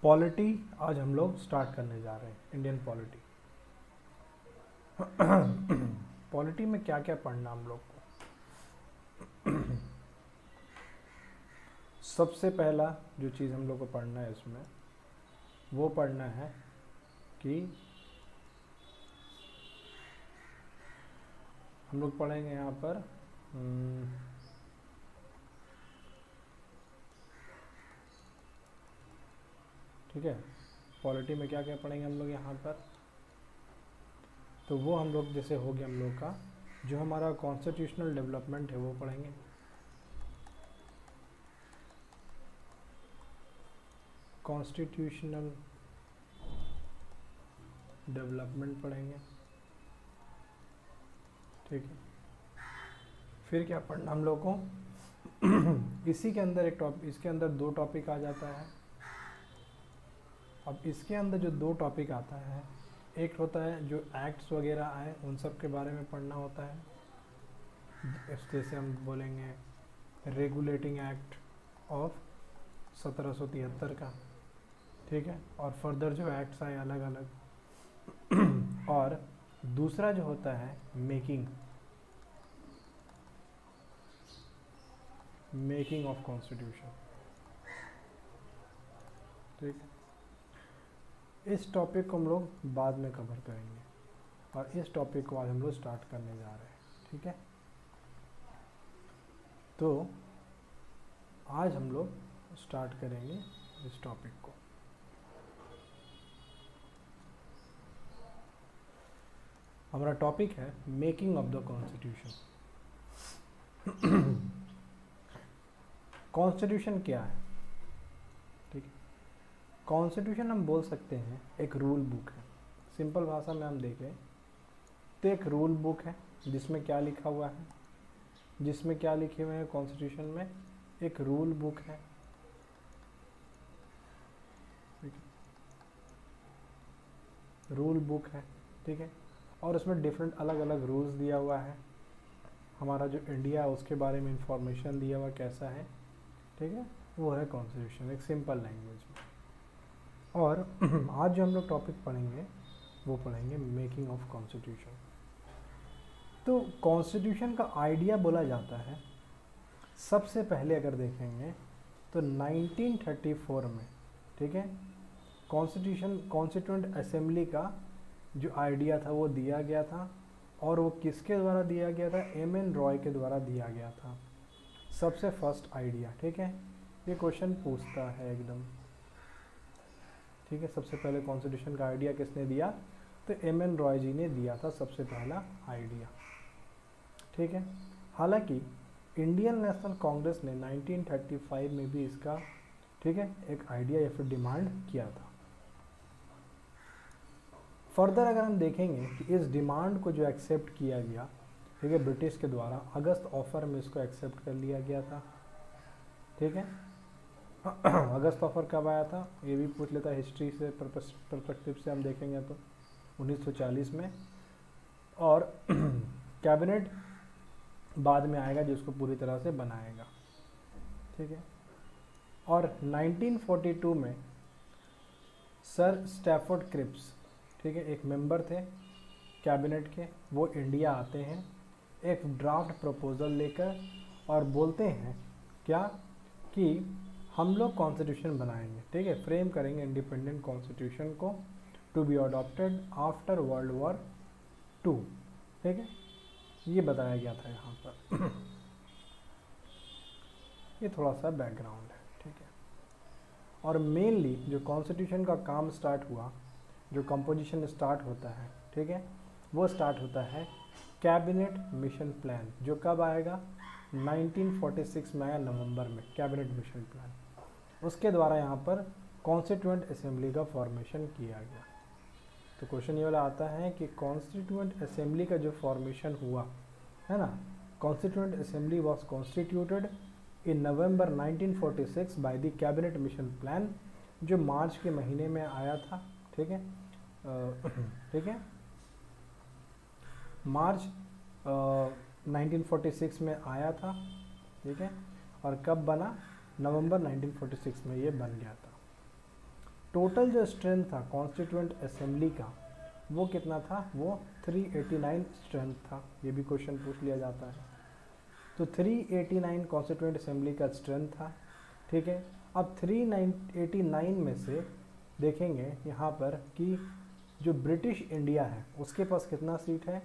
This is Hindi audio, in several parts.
पॉलिटी आज हम लोग स्टार्ट करने जा रहे हैं, इंडियन पॉलिटी। पॉलिटी में क्या क्या पढ़ना हम लोग को। सबसे पहला जो चीज़ हम लोग को पढ़ना है इसमें, वो पढ़ना है कि हम लोग पढ़ेंगे यहाँ पर ठीक है। पॉलिटी में क्या क्या पढ़ेंगे हम लोग यहाँ पर, तो वो हम लोग जैसे हो गया हम लोग का जो हमारा कॉन्स्टिट्यूशनल डेवलपमेंट है वो पढ़ेंगे। कॉन्स्टिट्यूशनल डेवलपमेंट पढ़ेंगे, ठीक है। फिर क्या पढ़ना हम लोग को, इसी के अंदर इसके अंदर दो टॉपिक आ जाता है। अब इसके अंदर जो दो टॉपिक आता है, एक होता है जो एक्ट्स वगैरह आए उन सब के बारे में पढ़ना होता है। जैसे हम बोलेंगे रेगुलेटिंग एक्ट ऑफ 1773 का, ठीक है। और फर्दर जो एक्ट्स आए अलग अलग। और दूसरा जो होता है मेकिंग ऑफ कॉन्स्टिट्यूशन, ठीक है। इस टॉपिक को हम लोग बाद में कवर करेंगे और इस टॉपिक को आज हम लोग स्टार्ट करने जा रहे हैं, ठीक है। तो आज हम लोग स्टार्ट करेंगे इस टॉपिक को। हमारा टॉपिक है making of the constitution. Constitution क्या है, ठीक है। कॉन्स्टिट्यूशन हम बोल सकते हैं एक रूल बुक है। सिंपल भाषा में हम देखें तो एक रूल बुक है जिसमें क्या लिखा हुआ है, जिसमें क्या लिखे हुए हैं कॉन्स्टिट्यूशन में, एक रूल बुक है, ठीक है। रूल बुक है, ठीक है। और उसमें डिफरेंट अलग अलग रूल्स दिया हुआ है। हमारा जो इंडिया है उसके बारे में इंफॉर्मेशन दिया हुआ कैसा है, ठीक है। वो है कॉन्स्टिट्यूशन एक सिंपल लैंग्वेज में। और आज जो हम लोग टॉपिक पढ़ेंगे वो पढ़ेंगे मेकिंग ऑफ कॉन्स्टिट्यूशन। तो कॉन्स्टिट्यूशन का आइडिया बोला जाता है, सबसे पहले अगर देखेंगे तो 1934 में, ठीक है, कॉन्स्टिट्यूएंट असेंबली का जो आइडिया था वो दिया गया था। और वो किसके द्वारा दिया गया था, एम.एन. रॉय के द्वारा दिया गया था, सबसे फर्स्ट आइडिया, ठीक है। ये क्वेश्चन पूछता है एकदम, ठीक है। सबसे पहले कॉन्स्टिट्यूशन का आइडिया किसने दिया, तो एम.एन. रॉय जी ने दिया था सबसे पहला आइडिया, ठीक है। हालांकि इंडियन नेशनल कांग्रेस ने 1935 में भी इसका, ठीक है, एक आइडिया या फिर डिमांड किया था। फर्दर अगर हम देखेंगे कि इस डिमांड को जो एक्सेप्ट किया गया, ठीक है, ब्रिटिश के द्वारा अगस्त ऑफर में इसको एक्सेप्ट कर लिया गया था, ठीक है। अगस्त ऑफर कब आया था ये भी पूछ लेता है, हिस्ट्री से परस्पेक्टिव से हम देखेंगे तो 1940 में। और कैबिनेट बाद में आएगा जो उसको पूरी तरह से बनाएगा, ठीक है। और 1942 में सर स्टैफोर्ड क्रिप्स, ठीक है, एक मेंबर थे कैबिनेट के, वो इंडिया आते हैं एक ड्राफ्ट प्रपोजल लेकर और बोलते हैं क्या कि हम लोग कॉन्स्टिट्यूशन बनाएंगे, ठीक है, फ्रेम करेंगे इंडिपेंडेंट कॉन्स्टिट्यूशन को to be adopted after world war 2, ठीक है। ये बताया गया था यहाँ पर। ये थोड़ा सा बैकग्राउंड है, ठीक है। और मेनली जो कॉन्स्टिट्यूशन का काम स्टार्ट हुआ, जो कंपोजिशन स्टार्ट होता है, ठीक है, वो स्टार्ट होता है कैबिनेट मिशन प्लान, जो कब आएगा 1946 में आया, नवंबर में कैबिनेट मिशन प्लान। उसके द्वारा यहाँ पर कॉन्स्टिट्यूएंट असेंबली का फॉर्मेशन किया गया। तो क्वेश्चन ये वाला आता है कि कॉन्स्टिट्यूएंट असेंबली का जो फॉर्मेशन हुआ है ना, constituent assembly was constituted in November 1946 by the cabinet mission plan, जो मार्च के महीने में आया था, ठीक है, ठीक है, मार्च 1946 में आया था, ठीक है। और कब बना, नवंबर 1946 में ये बन गया था। टोटल जो स्ट्रेंथ था कॉन्स्टिट्यूएंट असेंबली का वो कितना था, वो 389 स्ट्रेंथ था। ये भी क्वेश्चन पूछ लिया जाता है। तो 389 कॉन्स्टिट्यूएंट असेंबली का स्ट्रेंथ था, ठीक है। अब 389 में से देखेंगे यहाँ पर कि जो ब्रिटिश इंडिया है उसके पास कितना सीट है,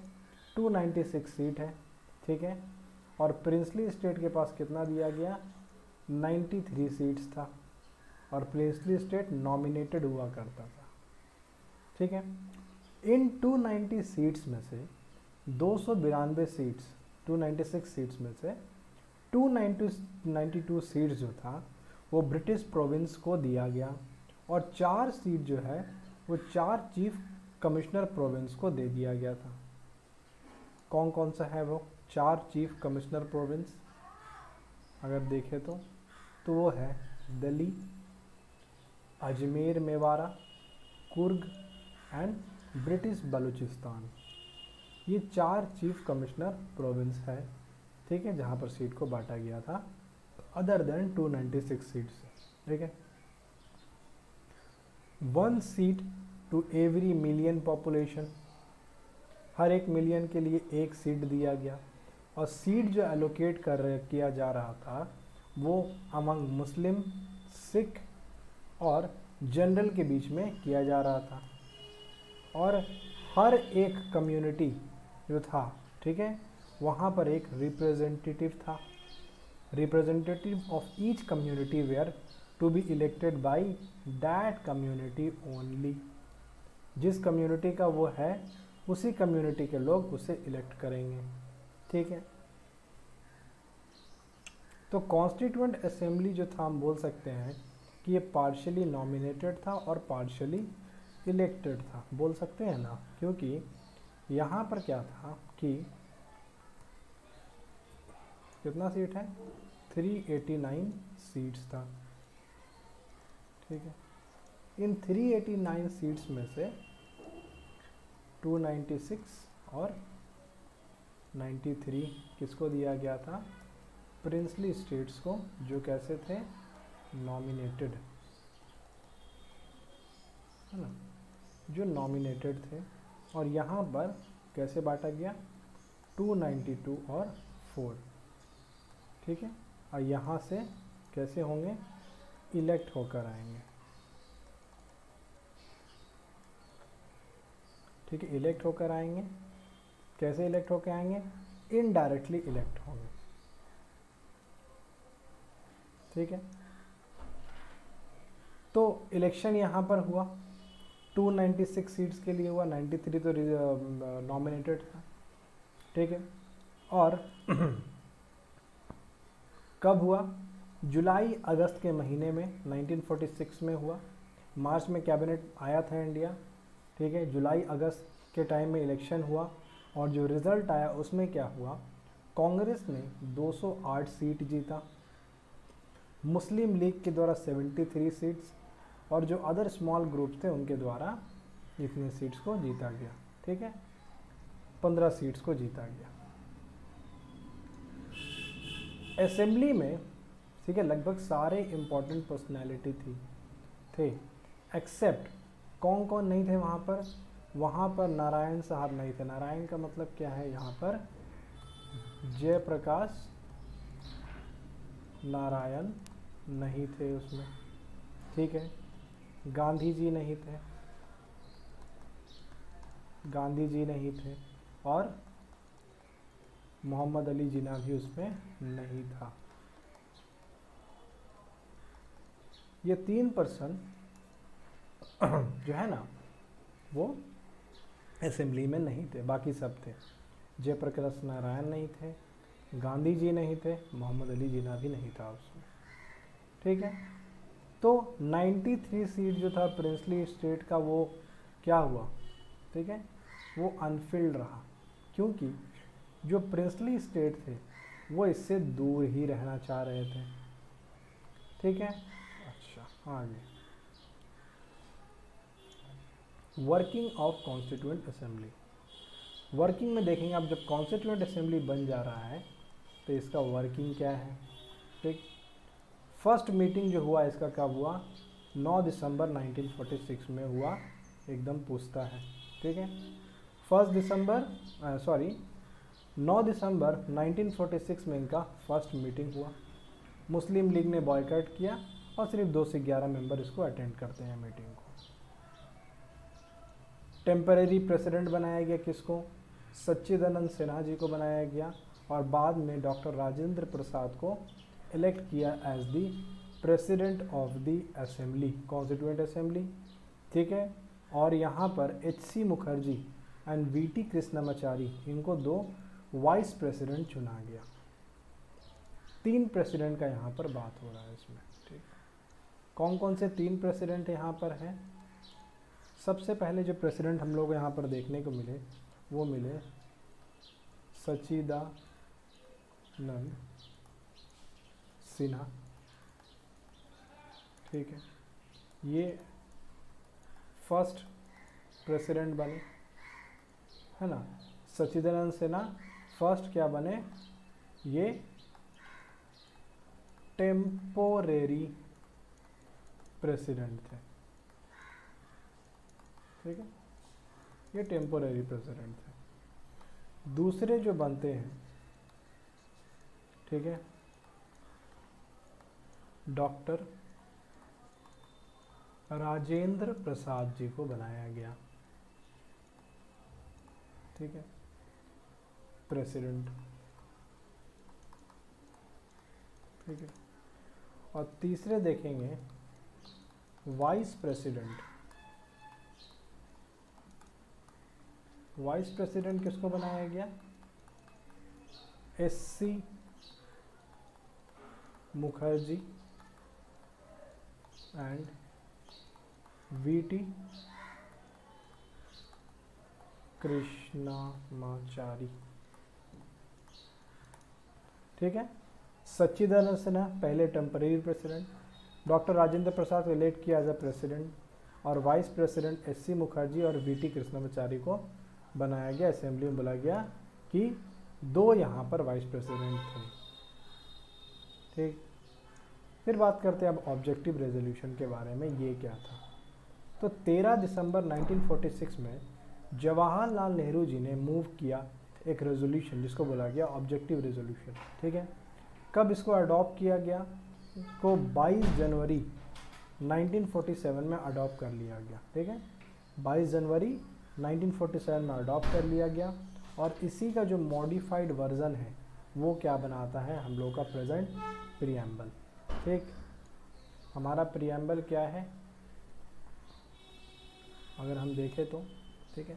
296 सीट है, ठीक है। और प्रिंसली स्टेट के पास कितना दिया गया, 93 सीट्स था। और प्रिंसली स्टेट नॉमिनेटेड हुआ करता था, ठीक है। इन 290 सीट्स में से 292 सीट्स, 296 सीट्स में से 292 सीट्स जो था वो ब्रिटिश प्रोविंस को दिया गया। और 4 सीट जो है वो 4 चीफ कमिश्नर प्रोविंस को दे दिया गया था। कौन कौन सा है वो 4 चीफ कमिश्नर प्रोविंस, अगर देखें तो वो है दिल्ली, अजमेर मेवाड़ा, कुर्ग एंड ब्रिटिश बलूचिस्तान। ये 4 चीफ कमिश्नर प्रोविंस है, ठीक है, जहाँ पर सीट को बांटा गया था अदर देन 296 सीट्स, ठीक है। 1 seat to every million population, हर 1 मिलियन के लिए 1 सीट दिया गया। और सीट जो एलोकेट किया जा रहा था वो अमंग मुस्लिम, सिख और जनरल के बीच में किया जा रहा था। और हर एक कम्युनिटी जो था, ठीक है, वहाँ पर एक रिप्रेजेंटेटिव था। Representative of each community were to be elected by that community only. जिस कम्युनिटी का वो है उसी कम्युनिटी के लोग उसे इलेक्ट करेंगे, ठीक है। तो कॉन्स्टिट्यूएंट असेंबली जो था हम बोल सकते हैं कि ये पार्शियली नॉमिनेटेड था और पार्शियली इलेक्टेड था, बोल सकते हैं ना, क्योंकि यहाँ पर क्या था कि कितना सीट है, 389 सीट्स था, ठीक है। इन 389 सीट्स में से 296 और 93 किसको दिया गया था, प्रिंसली स्टेट्स को, जो कैसे थे, नॉमिनेटेड, है ना, जो नॉमिनेटेड थे। और यहाँ पर कैसे बांटा गया, 292 और 4, ठीक है। और यहाँ से कैसे होंगे, इलेक्ट होकर आएंगे, ठीक है, इलेक्ट होकर आएंगे। कैसे इलेक्ट होकर आएंगे, इनडायरेक्टली इलेक्ट होंगे, ठीक है। तो इलेक्शन यहाँ पर हुआ, 296 सीट्स के लिए हुआ, 93 तो नॉमिनेटेड था, ठीक है। और कब हुआ, जुलाई अगस्त के महीने में 1946 में हुआ। मार्च में कैबिनेट आया था इंडिया, ठीक है। जुलाई अगस्त के टाइम में इलेक्शन हुआ और जो रिज़ल्ट आया उसमें क्या हुआ, कांग्रेस ने 208 सीट जीता, मुस्लिम लीग के द्वारा 73 सीट्स और जो अदर स्मॉल ग्रुप्स थे उनके द्वारा इतने सीट्स को जीता गया, ठीक है, 15 सीट्स को जीता गया। असेंबली में, ठीक है, लगभग सारे इम्पोर्टेंट पर्सनैलिटी थे एक्सेप्ट कौन कौन नहीं थे वहाँ पर, वहाँ पर नारायण साहब नहीं थे। नारायण का मतलब क्या है, यहाँ पर जयप्रकाश नारायण नहीं थे उसमें, ठीक है। गांधी जी नहीं थे, गांधी जी नहीं थे और मोहम्मद अली जिन्ना भी उसमें नहीं था। ये 3 पर्सन जो है ना वो असेंबली में नहीं थे, बाकी सब थे। जयप्रकाश नारायण नहीं थे, गांधी जी नहीं थे, मोहम्मद अली जिन्ना भी नहीं था उसमें, ठीक है। तो 93 सीट जो था प्रिंसली स्टेट का वो क्या हुआ, ठीक है, वो अनफिल्ड रहा, क्योंकि जो प्रिंसली स्टेट थे वो इससे दूर ही रहना चाह रहे थे, ठीक है। अच्छा, आगे working of constituent assembly. Working में देखेंगे आप, जब कॉन्स्टिट्यूएंट असेंबली बन जा रहा है तो इसका वर्किंग क्या है, ठीक। फर्स्ट मीटिंग जो हुआ इसका कब हुआ, 9 दिसंबर 1946 में हुआ, एकदम पूछता है। ठीक है, 9 दिसंबर 1946 में इनका फर्स्ट मीटिंग हुआ। मुस्लिम लीग ने बॉयकॉट किया और सिर्फ 2 से 11 मेंबर इसको अटेंड करते हैं मीटिंग को। टेम्परेरी प्रेसिडेंट बनाया गया किसको? सच्चिदानंद सिन्हा जी को बनाया गया, और बाद में डॉक्टर राजेंद्र प्रसाद को इलेक्ट किया as the president of the assembly, constituent assembly. ठीक है, और यहाँ पर H C. Mukherjee and V T. Krishnamachari, इनको 2 वाइस प्रेसिडेंट चुना गया। 3 प्रेसिडेंट का यहाँ पर बात हो रहा है इसमें। ठीक, कौन कौन से 3 प्रेसिडेंट यहाँ पर हैं? सबसे पहले जो प्रेसिडेंट हम लोग यहाँ पर देखने को मिले वो मिले सच्चिदानंद सिन्हा। ठीक है, ये फर्स्ट प्रेसिडेंट बने, है ना। सच्चिदानंद सिन्हा फर्स्ट क्या बने? ये टेम्पोरेरी प्रेसिडेंट थे। ठीक है, ये टेम्पोरेरी प्रेसिडेंट थे। दूसरे जो बनते हैं, ठीक है, डॉक्टर राजेंद्र प्रसाद जी को बनाया गया। ठीक है, प्रेसिडेंट। ठीक है, और तीसरे देखेंगे वाइस प्रेसिडेंट। वाइस प्रेसिडेंट किसको बनाया गया? H C. Mukherjee and V T. Krishnamachari. ठीक है, सच्चिदानंद सिन्हा पहले temporary president, doctor Rajendra Prasad को इलेक्ट किया एज अ प्रेसिडेंट, और वाइस प्रेसिडेंट एच.सी. मुखर्जी और वी.टी. कृष्णमाचारी को बनाया गया। असेंबली में बोला गया कि 2 यहाँ पर वाइस प्रेसिडेंट थे। ठीक, फिर बात करते हैं अब ऑब्जेक्टिव रेजोल्यूशन के बारे में। ये क्या था? तो 13 दिसंबर 1946 में जवाहरलाल नेहरू जी ने मूव किया एक रेजोल्यूशन जिसको बोला गया ऑब्जेक्टिव रेजोल्यूशन। ठीक है, कब इसको अडॉप्ट किया गया? इसको 22 जनवरी 1947 में अडॉप्ट कर लिया गया। ठीक है, 22 जनवरी 1947 में अडॉप्ट कर लिया गया, और इसी का जो मॉडिफाइड वर्जन है वो क्या बनाता है? हम लोग का प्रेजेंट प्रीएम्बल। ठीक, हमारा प्रीएम्बल क्या है अगर हम देखें तो? ठीक है,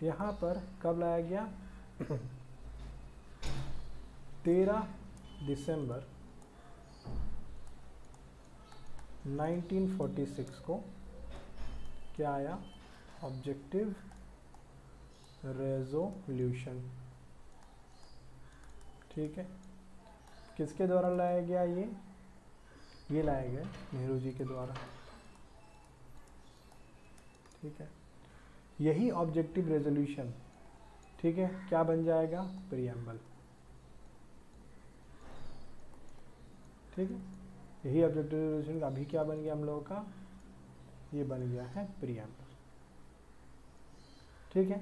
यहाँ पर कब लाया गया? 13 दिसंबर 1946 को क्या आया? Objective resolution. ठीक है, किसके द्वारा लाया गया? ये लाया गया नेहरू जी के द्वारा। ठीक है, यही ऑब्जेक्टिव रेजोल्यूशन, ठीक है, क्या बन जाएगा? प्रीएम्बल। ठीक है, यही ऑब्जेक्टिव रेजोल्यूशन का अभी क्या बन गया हम लोगों का? ये बन गया है प्रीएम्बल। ठीक है,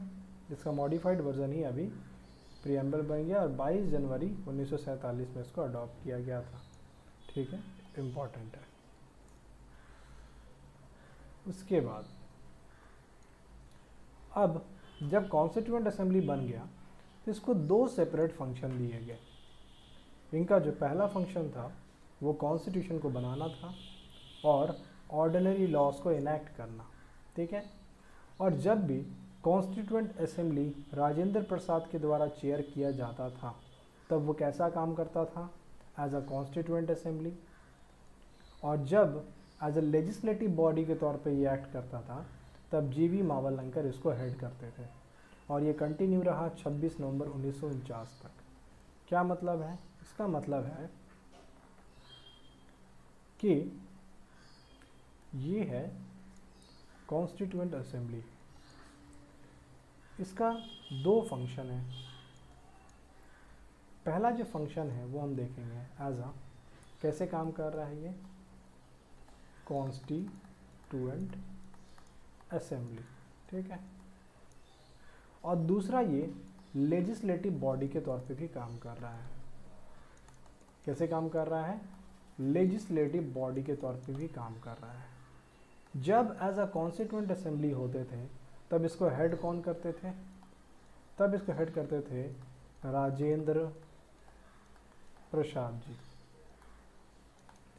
इसका मॉडिफाइड वर्जन ही अभी प्रीएम्बल बन गया, और 22 जनवरी 1947 में इसको अडॉप्ट किया गया था। ठीक है, इम्पॉर्टेंट है। उसके बाद अब जब कॉन्स्टिट्यूएंट असेंबली बन गया तो इसको 2 सेपरेट फंक्शन दिए गए। इनका जो पहला फंक्शन था वो कॉन्स्टिट्यूशन को बनाना था और ऑर्डिनरी लॉज को इनैक्ट करना। ठीक है, और जब भी कॉन्स्टिट्यूएंट असेंबली राजेंद्र प्रसाद के द्वारा चेयर किया जाता था तब वो कैसा काम करता था? As a constituent assembly. और जब एज अ लेजिस्लेटिव बॉडी के तौर पे ये एक्ट करता था तब जी.वी. मावलंकर इसको हेड करते थे, और ये कंटिन्यू रहा 26 नवंबर 1949 तक। क्या मतलब है? इसका मतलब है कि ये है कॉन्स्टिट्यूएंट असेंबली, इसका 2 फंक्शन है। पहला जो फंक्शन है वो हम देखेंगे एज अ कैसे काम कर रहा है ये कॉन्स्टिट्यूएंट असेंबली, ठीक है। और दूसरा ये लेजिस्लेटिव बॉडी के तौर पे भी काम कर रहा है। कैसे काम कर रहा है? लेजिस्लेटिव बॉडी के तौर पे भी काम कर रहा है। जब एज अ कॉन्स्टिट्यूएंट असेंबली होते थे तब इसको हेड कौन करते थे? तब इसको हेड करते थे राजेंद्र प्रसाद जी,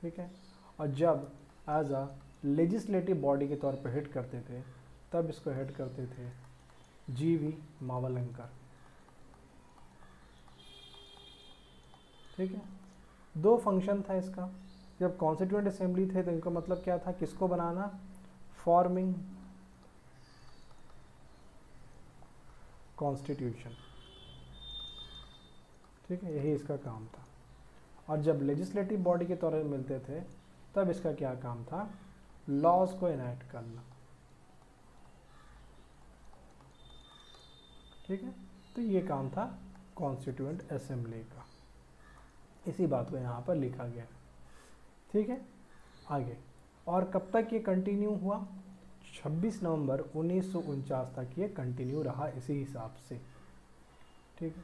ठीक है। और जब एज अ लेजिस्लेटिव बॉडी के तौर पर हेड करते थे तब इसको हेड करते थे जीवी मावलंकर, ठीक है। दो फंक्शन था इसका। जब कॉन्स्टिट्यूएंट असेंबली थे तो इनका मतलब क्या था? किसको बनाना? फॉर्मिंग कॉन्स्टिट्यूशन, ठीक है, यही इसका काम था। और जब लेजिस्लेटिव बॉडी के तौर पर मिलते थे तब इसका क्या काम था? लॉज को इनैक्ट करना, ठीक है। तो ये काम था कॉन्स्टिट्यूएंट असेंबली का। इसी बात को यहाँ पर लिखा गया, ठीक है। आगे और कब तक ये कंटिन्यू हुआ? 26 नवंबर 1949 तक ये कंटिन्यू रहा इसी हिसाब से, ठीक है।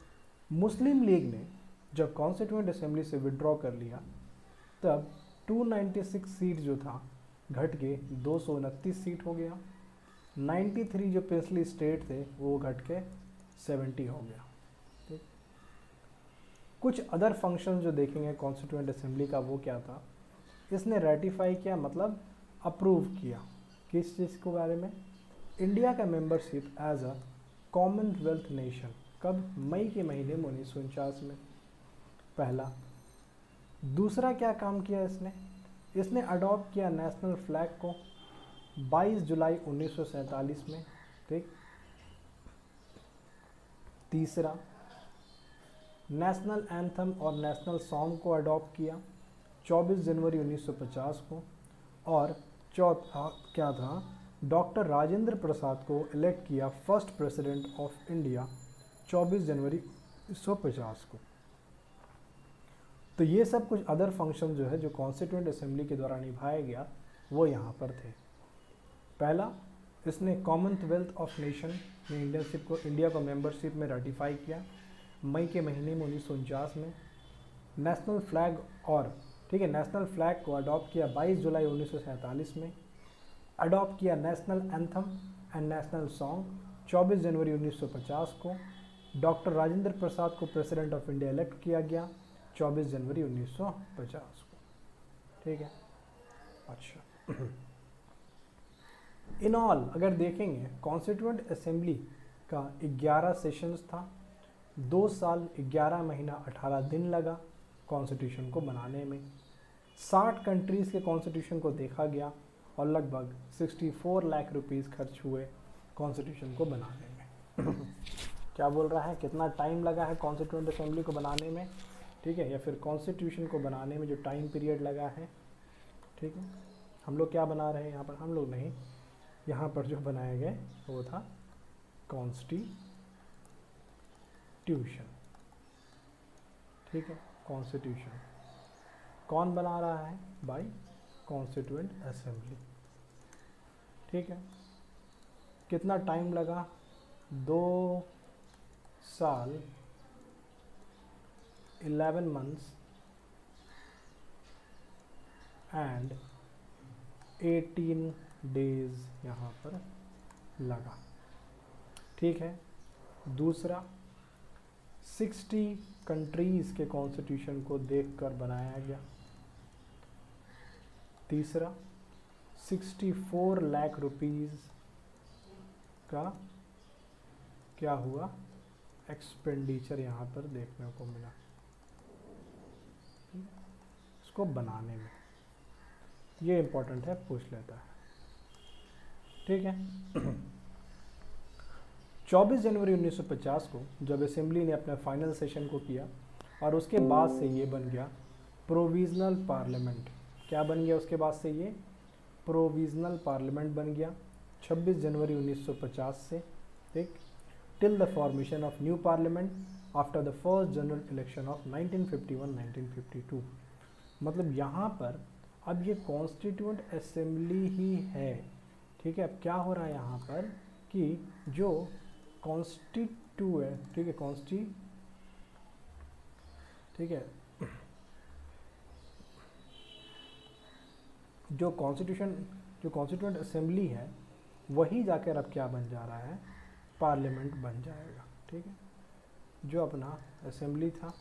मुस्लिम लीग ने जब कॉन्स्टिट्यूएंट असेंबली से विड्रॉ कर लिया तब 296 सीट जो था घट के 229 सीट हो गया। 93 जो पिछली स्टेट थे वो घट के 70 हो गया, ठीक। कुछ अदर फंक्शन जो देखेंगे कॉन्स्टिट्यूएंट असेंबली का वो क्या था? इसने रेटिफाई किया, मतलब अप्रूव किया। किस चीज़ के बारे में? इंडिया का membership as a commonwealth nation. कब? मई के महीने में 1949 में, पहला। दूसरा क्या काम किया इसने? इसने अडॉप्ट किया नेशनल फ्लैग को 22 जुलाई 1947 में, ठीक। तीसरा, नेशनल एंथम और नेशनल सॉन्ग को अडॉप्ट किया 24 जनवरी 1950 को। और चौथा क्या था? डॉक्टर राजेंद्र प्रसाद को इलेक्ट किया फर्स्ट प्रेसिडेंट ऑफ इंडिया 24 जनवरी 1950 को। तो ये सब कुछ अदर फंक्शन जो है जो कॉन्स्टिट्यूएंट असेंबली के द्वारा निभाया गया वो यहाँ पर थे। पहला, इसने कॉमनवेल्थ ऑफ नेशन में इंडिया को मेंबरशिप में रेटिफाई किया मई के महीने में 1949 में। नेशनल फ्लैग और, ठीक है, नेशनल फ्लैग को अडॉप्ट किया 22 जुलाई 1947 में। अडॉप्ट किया national anthem and national song 24 जनवरी 1950 को। डॉक्टर राजेंद्र प्रसाद को प्रेसिडेंट ऑफ इंडिया इलेक्ट किया गया 24 जनवरी 1950 को, ठीक है। अच्छा, इन ऑल अगर देखेंगे कॉन्स्टिट्यूएंट असेंबली का 11 सेशंस था। 2 साल 11 महीना 18 दिन लगा कॉन्स्टिट्यूशन को बनाने में। 60 कंट्रीज़ के कॉन्स्टिट्यूशन को देखा गया और लगभग 64 लाख रुपीस खर्च हुए कॉन्स्टिट्यूशन को बनाने में। क्या बोल रहा है? कितना टाइम लगा है कॉन्स्टिट्यूएंट असेंबली को बनाने में, ठीक है, या फिर कॉन्स्टिट्यूशन को बनाने में जो टाइम पीरियड लगा है, ठीक है। हम लोग क्या बना रहे हैं यहाँ पर? हम लोग नहीं, यहाँ पर जो बनाए गए वो था कॉन्स्टिट्यूशन, ठीक है। कॉन्स्टिट्यूशन कौन बना रहा है? बाय कॉन्स्टिट्यूएंट असेंबली, ठीक है। कितना टाइम लगा? 2 साल 11 मंथ्स एंड 18 डेज यहाँ पर लगा, ठीक है। दूसरा, 60 कंट्रीज़ के कॉन्स्टिट्यूशन को देखकर बनाया गया। तीसरा, 64 लाख रुपीस का क्या हुआ? एक्सपेंडिचर यहाँ पर देखने को मिला इसको बनाने में। ये इम्पोर्टेंट है, पूछ लेता है, ठीक है। 24 जनवरी 1950 को जब असेंबली ने अपने फाइनल सेशन को किया और उसके बाद से ये बन गया प्रोविजनल पार्लियामेंट। क्या बन गया उसके बाद से? ये प्रोविजनल पार्लियामेंट बन गया 26 जनवरी 1950 से, ठीक, till the formation of new parliament after the first general election of 1951-1952। मतलब यहाँ पर अब ये कॉन्स्टिट्यूएंट असेंबली ही है, ठीक है। अब क्या हो रहा है यहाँ पर कि जो कॉन्स्टिट्यूएंट, ठीक है, ठीक है, जो कॉन्स्टिट्यूएंट असेंबली है वही जाकर अब क्या बन जा रहा है, पार्लियामेंट बन जाएगा, ठीक है। जो अपना असेंबली था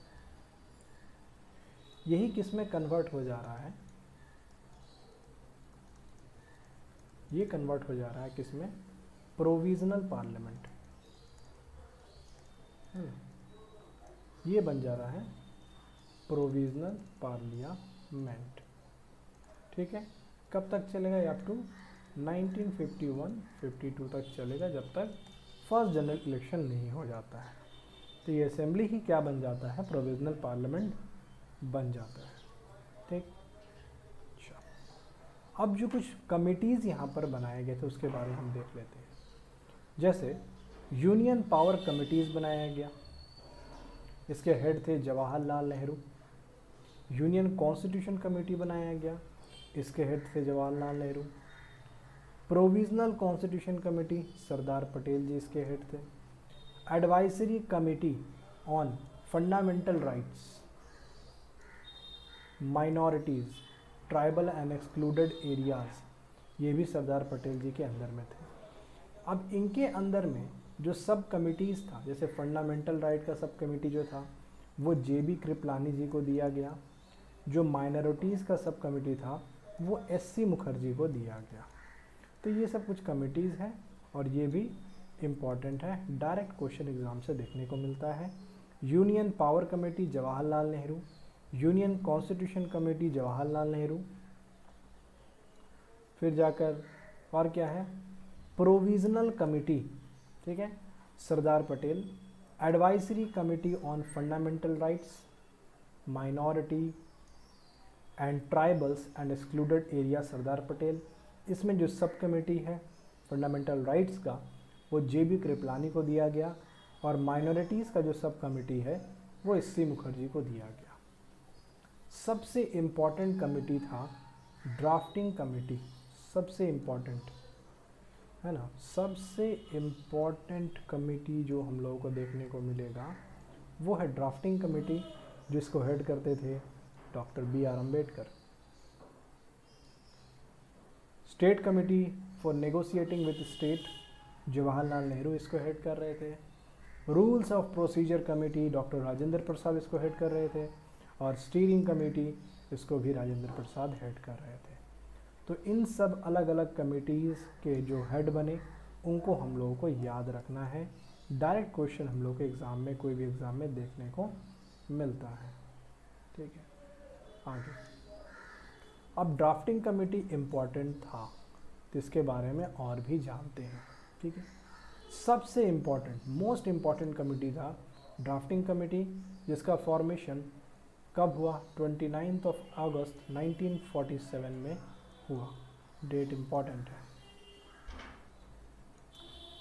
यही किस में कन्वर्ट हो जा रहा है, ये कन्वर्ट हो जा रहा है किस में, प्रोविजनल पार्लियामेंट, ये बन जा रहा है प्रोविजनल पार्लियामेंट, ठीक है। कब तक चलेगा, अप टू 1951-52 तक चलेगा, जब तक फर्स्ट जनरल इलेक्शन नहीं हो जाता है। तो ये असेंबली ही क्या बन जाता है, प्रोविजनल पार्लियामेंट बन जाता है, ठीक। अब जो कुछ कमिटीज़ यहाँ पर बनाए गए थे उसके बारे में हम देख लेते हैं। जैसे यूनियन पावर कमिटीज़ बनाया गया, इसके हेड थे Jawaharlal Nehru. Union constitution committee बनाया गया, इसके हेड थे Jawaharlal Nehru. Provisional constitution committee Sardar Patel ji इसके हेड थे। Advisory committee on fundamental rights, minorities, tribal and excluded areas, ये भी सरदार पटेल जी के अंदर में थे। अब इनके अंदर में जो सब कमिटीज़ था, जैसे फंडामेंटल राइट का सब कमेटी जो था वो JB कृपलानी जी को दिया गया। जो माइनॉरिटीज़ का सब कमेटी था वो SC मुखर्जी को दिया गया। तो ये सब कुछ कमिटीज़ हैं और ये भी इम्पॉर्टेंट है, डायरेक्ट क्वेश्चन एग्जाम से देखने को मिलता है। Union power committee Jawaharlal Nehru, union constitution committee Jawaharlal Nehru, फिर जाकर और क्या है, प्रोविजनल कमेटी, ठीक है, Sardar Patel. Advisory committee on fundamental rights, minority and tribals and excluded area, Sardar Patel. इसमें जो सब कमेटी है फंडामेंटल राइट्स का वो JB कृपलानी को दिया गया, और माइनॉरिटीज़ का जो सब कमेटी है वो SC मुखर्जी को दिया गया। सबसे इम्पॉर्टेंट कमेटी था ड्राफ्टिंग कमेटी, सबसे इम्पॉर्टेंट है ना, सबसे इम्पॉर्टेंट कमेटी जो हम लोगों को देखने को मिलेगा वो है ड्राफ्टिंग कमेटी, जिसको हेड करते थे doctor BR Ambedkar. State committee for negotiating with state, Jawaharlal Nehru इसको हेड कर रहे थे। Rules of procedure committee doctor Rajendra Prasad इसको हेड कर रहे थे, और स्टीयरिंग कमेटी इसको भी राजेंद्र प्रसाद हेड कर रहे थे। तो इन सब अलग अलग कमेटीज़ के जो हेड बने उनको हम लोगों को याद रखना है। डायरेक्ट क्वेश्चन हम लोग के एग्ज़ाम में, कोई भी एग्ज़ाम में देखने को मिलता है, ठीक है। आगे अब ड्राफ्टिंग कमेटी इम्पॉर्टेंट था तो इसके बारे में और भी जानते हैं, ठीक है। सबसे इम्पॉर्टेंट, मोस्ट इम्पॉर्टेंट कमेटी था ड्राफ्टिंग कमेटी, जिसका फॉर्मेशन कब हुआ, 29 अगस्त 1947 में हुआ। डेट इम्पॉर्टेंट है,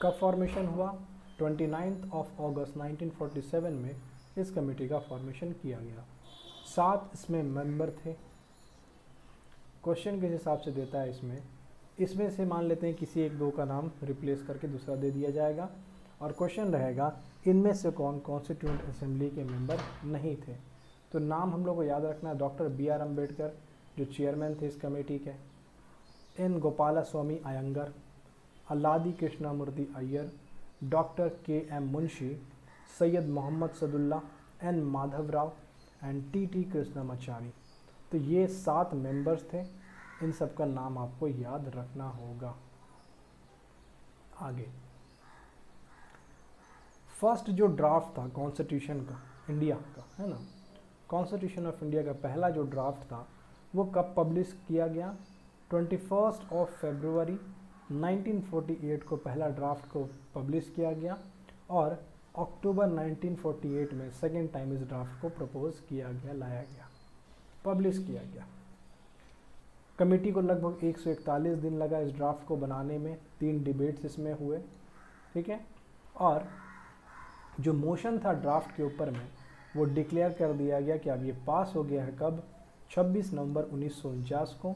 कब फॉर्मेशन हुआ, 29 अगस्त 1947 में इस कमेटी का फॉर्मेशन किया गया। 7 इसमें मेंबर थे। क्वेश्चन किस हिसाब से देता है, इसमें से मान लेते हैं किसी एक दो का नाम रिप्लेस करके दूसरा दे दिया जाएगा, और क्वेश्चन रहेगा इनमें से कौन कॉन्स्टिट्यूएंट असेंबली के मेंबर नहीं थे। तो नाम हम लोग को याद रखना है, डॉक्टर BR अम्बेडकर जो चेयरमैन थे इस कमेटी के, N Gopalaswami Ayyangar, Alladi Krishnamurthy Ayyar, doctor KM Munshi, Syed Mohammad Saadulla, N Madhavrao and TT Krishnamachari. तो ये 7 मेंबर्स थे, इन सब का नाम आपको याद रखना होगा। आगे फर्स्ट जो ड्राफ्ट था कॉन्स्टिट्यूशन का इंडिया का, है ना, कॉन्स्टिट्यूशन ऑफ इंडिया का पहला जो ड्राफ्ट था वो कब पब्लिश किया गया, 21 फरवरी 1948 को पहला ड्राफ्ट को पब्लिश किया गया, और अक्टूबर 1948 में सेकेंड टाइम इस ड्राफ्ट को प्रपोज किया गया, लाया गया, पब्लिश किया गया। कमेटी को लगभग 141 दिन लगा इस ड्राफ्ट को बनाने में, 3 डिबेट्स इसमें हुए, ठीक है। और जो मोशन था ड्राफ्ट के ऊपर में वो डिक्लेयर कर दिया गया कि अब ये पास हो गया है कब, 26 नवंबर 1949 को,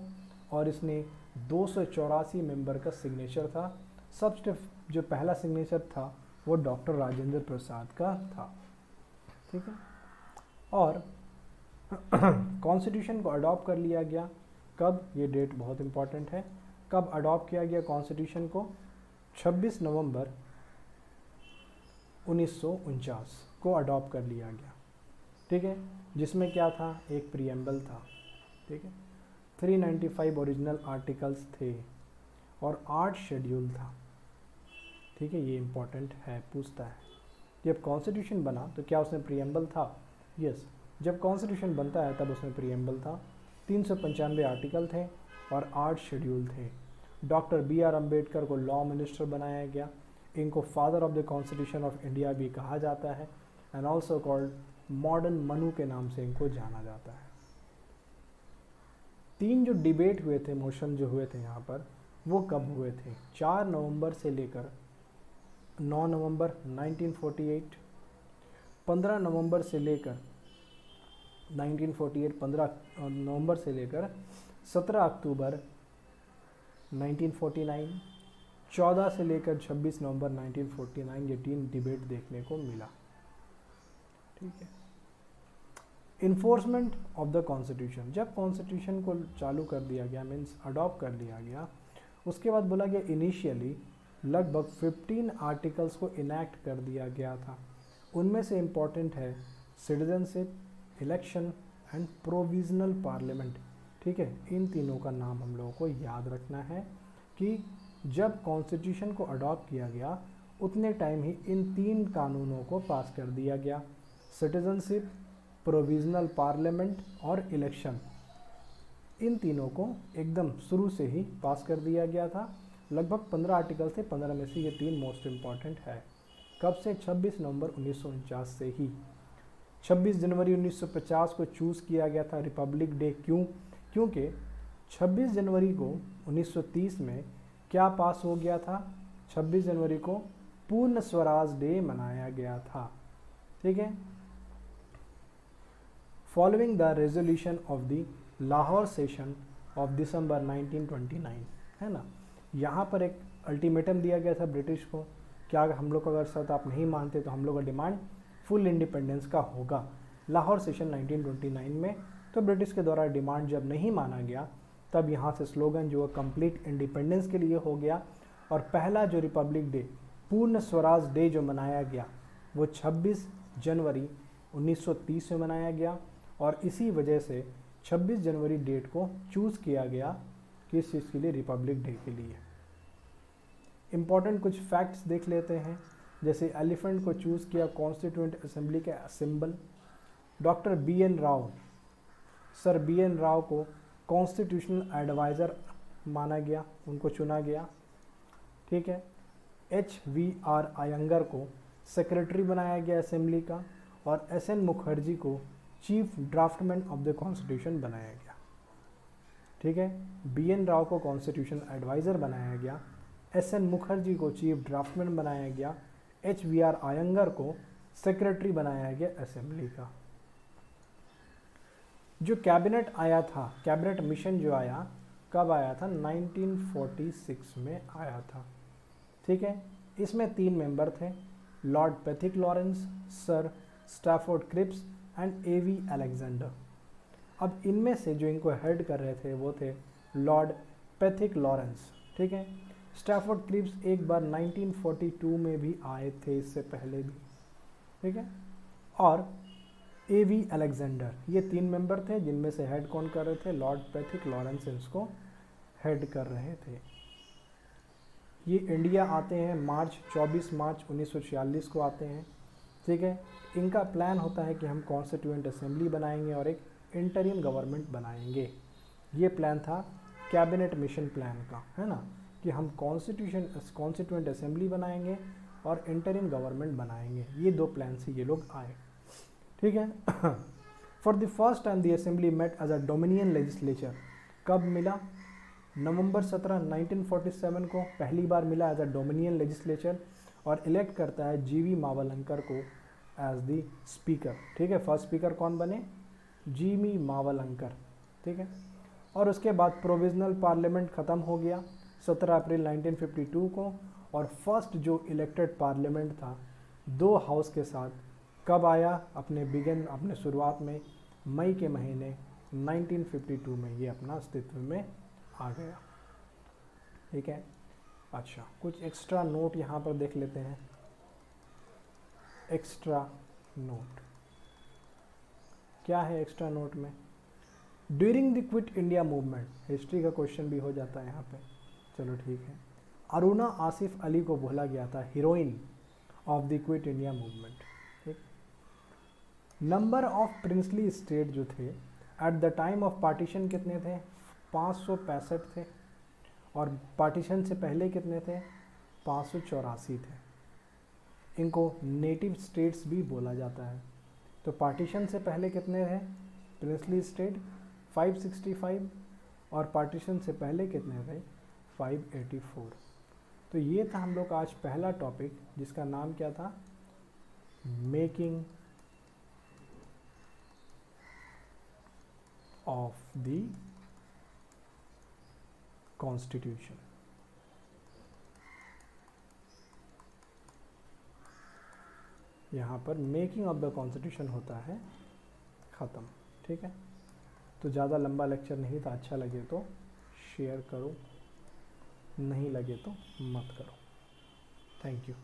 और इसने 284 मेंबर का सिग्नेचर था। सबसे जो पहला सिग्नेचर था वो डॉक्टर राजेंद्र प्रसाद का था, ठीक है। और कॉन्स्टिट्यूशन को अडॉप्ट कर लिया गया कब, ये डेट बहुत इंपॉर्टेंट है, कब अडॉप्ट किया गया कॉन्स्टिट्यूशन को, 26 नवंबर 1949 को अडॉप्ट कर लिया गया, ठीक है। जिसमें क्या था, एक प्रीएम्बल था, ठीक है, 395 ओरिजिनल आर्टिकल्स थे और 8 शेड्यूल था, ठीक है। ये इंपॉर्टेंट है, पूछता है जब कॉन्स्टिट्यूशन बना तो क्या उसमें प्रीएम्बल था। यस, जब कॉन्स्टिट्यूशन बनता है तब उसमें प्रीएम्बल था, 395 आर्टिकल थे और 8 शेड्यूल थे। डॉक्टर BR अम्बेडकर को लॉ मिनिस्टर बनाया गया। इनको father of the constitution of India भी कहा जाता है, and also called modern Manu के नाम से इनको जाना जाता है। 3 जो डिबेट हुए थे, मोशन जो हुए थे यहाँ पर, वो कब हुए थे, 4 नवंबर से लेकर 9 नवंबर 1948, 15 नवंबर से लेकर 1948, 15 नवंबर से लेकर 17 अक्टूबर 1949, 14 से लेकर 26 नवंबर 1949, ये 3 डिबेट देखने को मिला, ठीक है। इन्फोर्समेंट ऑफ द कॉन्स्टिट्यूशन, जब कॉन्स्टिट्यूशन को चालू कर दिया गया, मीन्स अडॉप्ट कर लिया गया, उसके बाद बोला गया इनिशियली लगभग 15 आर्टिकल्स को इनैक्ट कर दिया गया था। उनमें से इम्पॉर्टेंट है citizenship, election and provisional parliament, ठीक है। इन तीनों का नाम हम लोगों को याद रखना है कि जब कॉन्स्टिट्यूशन को अडॉप्ट किया गया उतने टाइम ही इन 3 कानूनों को पास कर दिया गया, सिटीजनशिप, प्रोविजनल पार्लियामेंट और इलेक्शन। इन तीनों को एकदम शुरू से ही पास कर दिया गया था। लगभग 15 आर्टिकल थे, 15 में से ये 3 मोस्ट इम्पॉर्टेंट है। कब से, 26 नवंबर 1949 से ही। 26 जनवरी 1950 को चूज़ किया गया था रिपब्लिक डे, क्यों, क्योंकि 26 जनवरी को 1930 में क्या पास हो गया था, 26 जनवरी को पूर्ण स्वराज डे मनाया गया था, ठीक है। Following the resolution of the Lahore session of December 1929, है ना। यहाँ पर एक अल्टीमेटम दिया गया था ब्रिटिश को, क्या हम लोग अगर शर्त आप नहीं मानते तो हम लोग का डिमांड फुल इंडिपेंडेंस का होगा। लाहौर सेशन 1929 में तो ब्रिटिश के द्वारा डिमांड जब नहीं माना गया तब यहाँ से स्लोगन जो है कंप्लीट इंडिपेंडेंस के लिए हो गया, और पहला जो रिपब्लिक डे, पूर्ण स्वराज डे जो मनाया गया वो 26 जनवरी 1930 में मनाया गया, और इसी वजह से 26 जनवरी डेट को चूज़ किया गया किस चीज़ के लिए, रिपब्लिक डे के लिए। इम्पॉर्टेंट कुछ फैक्ट्स देख लेते हैं, जैसे एलिफेंट को चूज़ किया कॉन्स्टिट्यूएंट असेंबली का symbol. Doctor BN Rao, sir BN Rao को कॉन्स्टिट्यूशनल एडवाइज़र माना गया, उनको चुना गया, ठीक है। HVR अयंगर को सेक्रेटरी बनाया गया असेंबली का, और SN मुखर्जी को chief draftsman of the constitution बनाया गया, ठीक है। BN राव को कॉन्स्टिट्यूशन एडवाइज़र बनाया गया, SN मुखर्जी को चीफ ड्राफ्टमैन बनाया गया, HVR अयंगर को सेक्रेटरी बनाया गया असेंबली का। जो कैबिनेट आया था, कैबिनेट मिशन जो आया, कब आया था, 1946 में आया था, ठीक है। इसमें 3 मेंबर थे, Lord Pethick Lawrence, Sir Stafford Cripps and AV Alexander. अब इनमें से जो इनको हेड कर रहे थे वो थे लॉर्ड पैथिक लॉरेंस, ठीक है। स्टैफोर्ड क्रिप्स एक बार 1942 में भी आए थे, इससे पहले भी, ठीक है। और AV अलेक्जेंडर, ये 3 मेंबर थे जिनमें से हेड कौन कर रहे थे, लॉर्ड पैथिक लॉरेंस इसको हेड कर रहे थे। ये इंडिया आते हैं 24 मार्च 1946 को आते हैं, ठीक है। इनका प्लान होता है कि हम कॉन्स्टिट्यूएंट असेंबली बनाएंगे और एक इंटरिम गवर्नमेंट बनाएंगे। ये प्लान था कैबिनेट मिशन प्लान का, है ना, कि हम कॉन्स्टिट्यूएंट असेंबली बनाएंगे और इंटरिम गवर्नमेंट बनाएंगे। ये 2 प्लान से ये लोग आए, ठीक है। For the first time the assembly met as a dominion legislature, कब मिला, नवंबर 17 1947 को पहली बार मिला एज अ डोमिनियन लेजिस्लेचर, और इलेक्ट करता है GV मावलंकर को एज द स्पीकर, ठीक है। फर्स्ट स्पीकर कौन बने, GV मावलंकर, ठीक है। और उसके बाद प्रोविजनल पार्लियामेंट ख़त्म हो गया 17 अप्रैल 1952 को, और फर्स्ट जो इलेक्टेड पार्लियामेंट था 2 हाउस के साथ कब आया, अपने शुरुआत में मई के महीने 1952 में ये अपना अस्तित्व में आ गया। ठीक है। अच्छा, कुछ एक्स्ट्रा नोट यहाँ पर देख लेते हैं। एक्स्ट्रा नोट क्या है एक्स्ट्रा नोट में? During the quit India movement, history का क्वेश्चन भी हो जाता है यहाँ पे, चलो ठीक है। अरुणा आसिफ अली को बोला गया था heroine of the quit India movement. ठीक। नंबर ऑफ प्रिंसली स्टेट जो थे at the time of partition कितने थे? 565 थे, और पार्टीशन से पहले कितने थे? 584 थे। इनको नेटिव स्टेट्स भी बोला जाता है। तो पार्टीशन से पहले कितने थे प्रिंसली स्टेट? 565, और पार्टीशन से पहले कितने थे? 584। तो ये था हम लोग का आज पहला टॉपिक, जिसका नाम क्या था? Making of the constitution. यहाँ पर मेकिंग ऑफ द कॉन्स्टिट्यूशन होता है ख़त्म। ठीक है। तो ज़्यादा लंबा लेक्चर नहीं था, अच्छा लगे तो शेयर करो, नहीं लगे तो मत करो। Thank you.